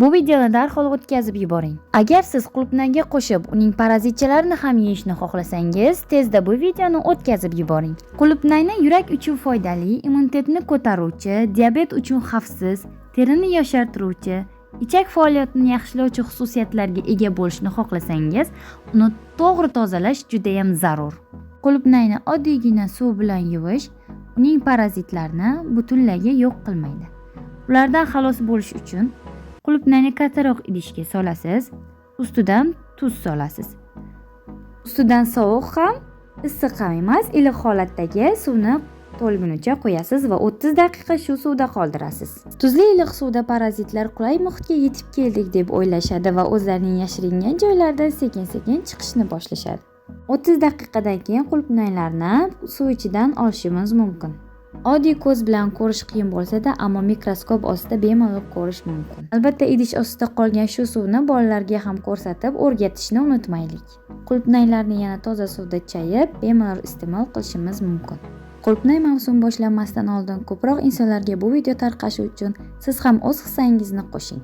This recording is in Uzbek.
Bu videoni darhol o'tkazib yuboring. Agar siz qulupnayga qo'shib uning parazitchalarini ham yeyishni xohlasangiz, tezda bu videoni o'tkazib yuboring. Qulupnayni yurak uchun foydali, immunitetni ko'taruvchi, diabet uchun xavfsiz, terini yoshartiruvchi, ichak faoliyatini yaxshilovchi xususiyatlarga ega bo'lishni xohlasangiz, uni to'g'ri tozalash juda ham zarur. Qulupnayni oddiygina suv bilan yuvish uning parazitlarini butunlay yo'q qilmaydi. Ulardan xalos bo'lish uchun qulupnayni kattaroq idishga solasiz, ustidan tuz solasiz. Ustidan sovuq ham, issiq ham emas, iliq holatdagi suvni to'lgunicha qo'yasiz va 30 daqiqa shu suvda qoldirasiz. Tuzli iliq suvda parazitlar qulay muhitga yetib keldik deb o'ylashadi va o'zlarining yashiringan joylaridan sekin-sekin chiqishni boshlashadi. 30 daqiqadan keyin qulupnaylarni suv ichidan olishimiz mumkin. Oddiy ko'z bilan ko'rish qiyin bo'lsa-da, ammo mikroskop ostida bemalol ko'rish mumkin. Albatta, idish ostida qolgan shu suvni bolalarga ham ko'rsatib, o'rgatishni unutmaylik. Qulupnaylarni yana toza suvda chayib, bemalol iste'mol qilishimiz mumkin. Qulupnay mavsumi boshlanmasdan oldin ko'proq insonlarga bu video tarqashi uchun siz ham o'z hissangizni qo'shing.